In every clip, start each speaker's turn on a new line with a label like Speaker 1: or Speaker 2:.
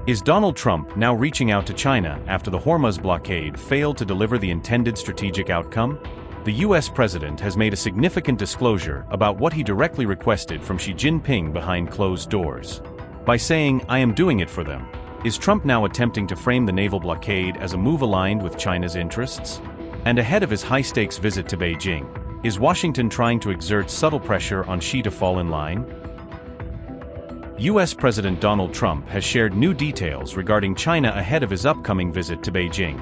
Speaker 1: Is Donald Trump now reaching out to China after the Hormuz blockade failed to deliver the intended strategic outcome? The US president has made a significant disclosure about what he directly requested from Xi Jinping behind closed doors. By saying, "I am doing it for them," is Trump now attempting to frame the naval blockade as a move aligned with China's interests? And ahead of his high-stakes visit to Beijing, is Washington trying to exert subtle pressure on Xi to fall in line? US President Donald Trump has shared new details regarding China ahead of his upcoming visit to Beijing.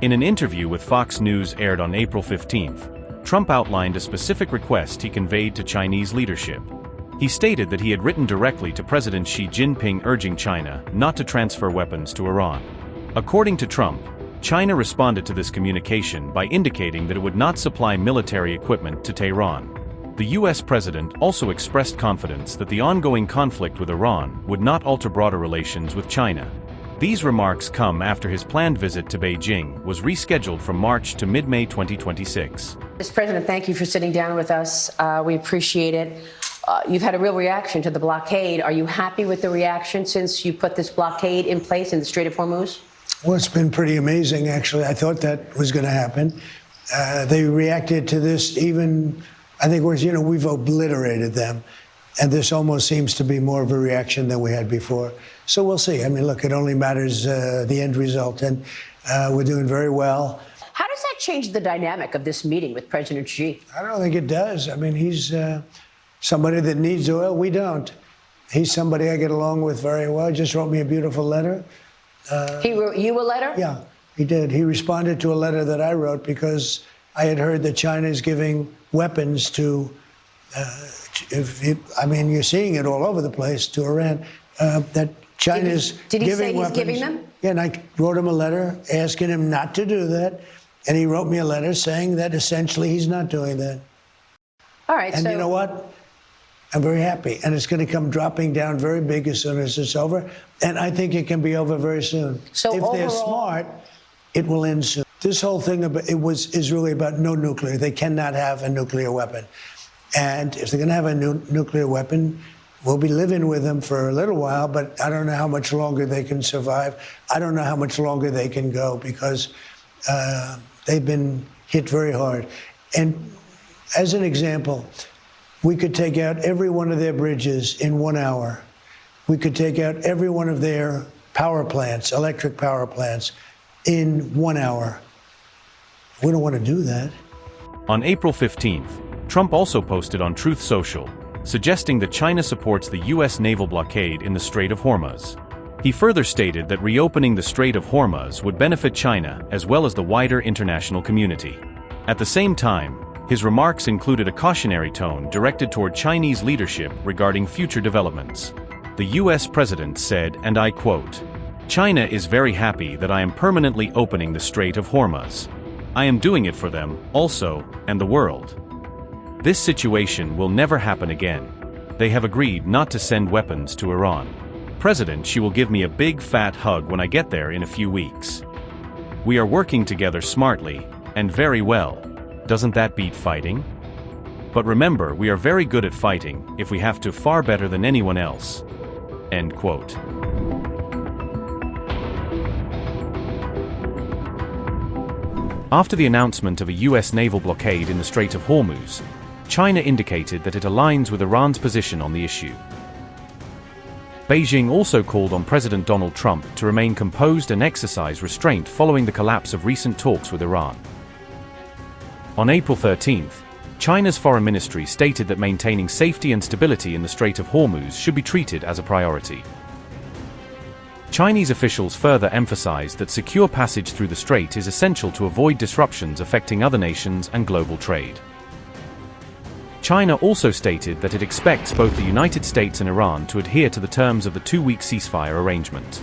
Speaker 1: In an interview with Fox News aired on April 15th, Trump outlined a specific request he conveyed to Chinese leadership. He stated that he had written directly to President Xi Jinping urging China not to transfer weapons to Iran. According to Trump, China responded to this communication by indicating that it would not supply military equipment to Tehran. The US president also expressed confidence that the ongoing conflict with Iran would not alter broader relations with China. These remarks come after his planned visit to Beijing was rescheduled from March to mid-May 2026.
Speaker 2: Mr. President, thank you for sitting down with us. We appreciate it. You've had a real reaction to the blockade. Are you happy with the reaction since you put this blockade in place in the Strait of Hormuz?
Speaker 3: Well, it's been pretty amazing, actually. I thought that was going to happen. They reacted to this even, I think, we've obliterated them. And this almost seems to be more of a reaction than we had before. So we'll see. I mean, look, it only matters the end result. And we're doing very well.
Speaker 2: How does that change the dynamic of this meeting with President Xi?
Speaker 3: I don't think it does. I mean, he's somebody that needs oil. We don't. He's somebody I get along with very well. He just wrote me a beautiful letter.
Speaker 2: He wrote you a letter?
Speaker 3: Yeah, he did. He responded to a letter that I wrote because I had heard that China is giving weapons to, I mean, you're seeing it all over the place, to Iran, that China's
Speaker 2: Did he
Speaker 3: giving
Speaker 2: say
Speaker 3: weapons.
Speaker 2: he's giving them?
Speaker 3: Yeah, and I wrote him a letter asking him not to do that. And he wrote me a letter saying that essentially he's not doing that.
Speaker 2: All right.
Speaker 3: And you know what? I'm very happy. And it's going to come dropping down very big as soon as it's over. And I think it can be over very soon.
Speaker 2: So
Speaker 3: if they're smart, it will end soon. This whole thing is really about no nuclear. They cannot have a nuclear weapon. And if they're going to have a nuclear weapon, we'll be living with them for a little while, but I don't know how much longer they can survive. I don't know how much longer they can go because they've been hit very hard. And as an example, we could take out every one of their bridges in 1 hour. We could take out every one of their power plants, electric power plants, in 1 hour. We don't want to do that.
Speaker 1: On April 15th, Trump also posted on Truth Social, suggesting that China supports the US naval blockade in the Strait of Hormuz. He further stated that reopening the Strait of Hormuz would benefit China as well as the wider international community. At the same time, his remarks included a cautionary tone directed toward Chinese leadership regarding future developments. The US president said, and I quote, "China is very happy that I am permanently opening the Strait of Hormuz. I am doing it for them, also, and the world. This situation will never happen again. They have agreed not to send weapons to Iran. President, she will give me a big fat hug when I get there in a few weeks. We are working together smartly, and very well. Doesn't that beat fighting? But remember, we are very good at fighting, if we have to, far better than anyone else." End quote. After the announcement of a US naval blockade in the Strait of Hormuz, China indicated that it aligns with Iran's position on the issue. Beijing also called on President Donald Trump to remain composed and exercise restraint following the collapse of recent talks with Iran. On April 13th, China's foreign ministry stated that maintaining safety and stability in the Strait of Hormuz should be treated as a priority. Chinese officials further emphasized that secure passage through the strait is essential to avoid disruptions affecting other nations and global trade. China also stated that it expects both the United States and Iran to adhere to the terms of the two-week ceasefire arrangement.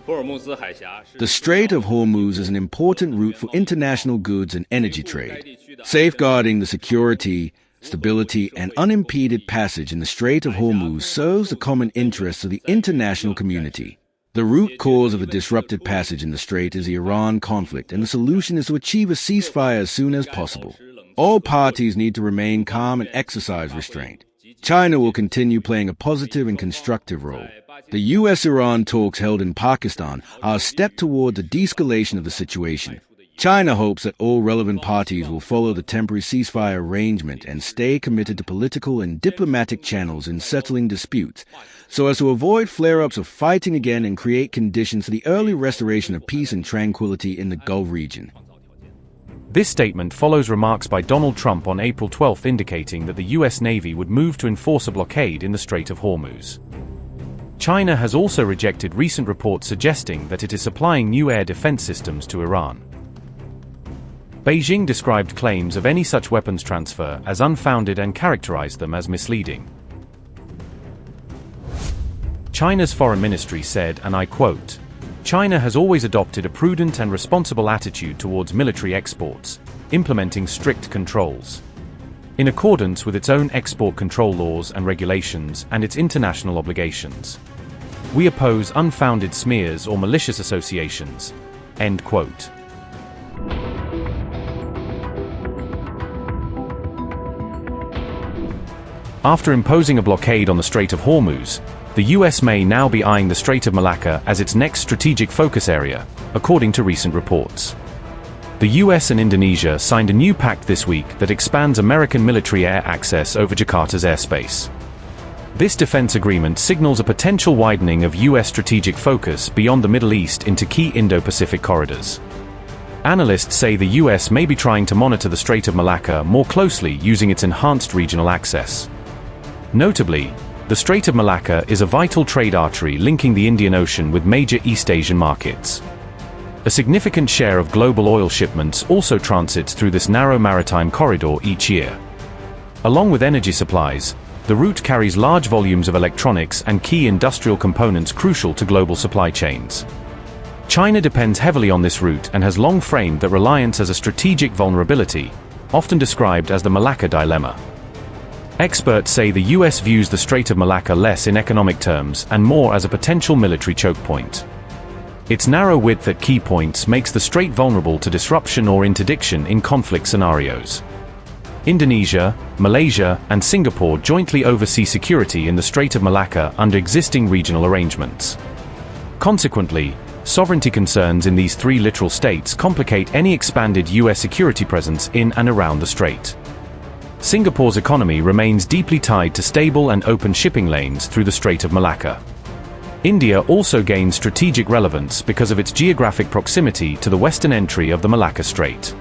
Speaker 4: The Strait of Hormuz is an important route for international goods and energy trade. Safeguarding the security, stability, and unimpeded passage in the Strait of Hormuz serves the common interests of the international community. The root cause of the disrupted passage in the strait is the Iran conflict, and the solution is to achieve a ceasefire as soon as possible. All parties need to remain calm and exercise restraint. China will continue playing a positive and constructive role. The U.S.-Iran talks held in Pakistan are a step toward the de-escalation of the situation. China hopes that all relevant parties will follow the temporary ceasefire arrangement and stay committed to political and diplomatic channels in settling disputes, so as to avoid flare-ups of fighting again and create conditions for the early restoration of peace and tranquility in the Gulf region.
Speaker 1: This statement follows remarks by Donald Trump on April 12 indicating that the U.S. Navy would move to enforce a blockade in the Strait of Hormuz. China has also rejected recent reports suggesting that it is supplying new air defense systems to Iran. Beijing described claims of any such weapons transfer as unfounded and characterized them as misleading. China's foreign ministry said, and I quote, "China has always adopted a prudent and responsible attitude towards military exports, implementing strict controls. In accordance with its own export control laws and regulations and its international obligations. We oppose unfounded smears or malicious associations." End quote. After imposing a blockade on the Strait of Hormuz, the U.S. may now be eyeing the Strait of Malacca as its next strategic focus area, according to recent reports. The U.S. and Indonesia signed a new pact this week that expands American military air access over Jakarta's airspace. This defense agreement signals a potential widening of U.S. strategic focus beyond the Middle East into key Indo-Pacific corridors. Analysts say the U.S. may be trying to monitor the Strait of Malacca more closely using its enhanced regional access. Notably, the Strait of Malacca is a vital trade artery linking the Indian Ocean with major East Asian markets. A significant share of global oil shipments also transits through this narrow maritime corridor each year. Along with energy supplies, the route carries large volumes of electronics and key industrial components crucial to global supply chains. China depends heavily on this route and has long framed that reliance as a strategic vulnerability, often described as the Malacca dilemma. Experts say the U.S. views the Strait of Malacca less in economic terms and more as a potential military choke point. Its narrow width at key points makes the strait vulnerable to disruption or interdiction in conflict scenarios. Indonesia, Malaysia, and Singapore jointly oversee security in the Strait of Malacca under existing regional arrangements. Consequently, sovereignty concerns in these three littoral states complicate any expanded U.S. security presence in and around the strait. Singapore's economy remains deeply tied to stable and open shipping lanes through the Strait of Malacca. India also gains strategic relevance because of its geographic proximity to the western entry of the Malacca Strait.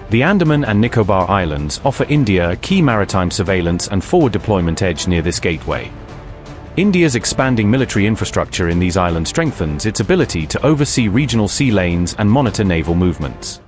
Speaker 1: The Andaman and Nicobar Islands offer India a key maritime surveillance and forward deployment edge near this gateway. India's expanding military infrastructure in these islands strengthens its ability to oversee regional sea lanes and monitor naval movements.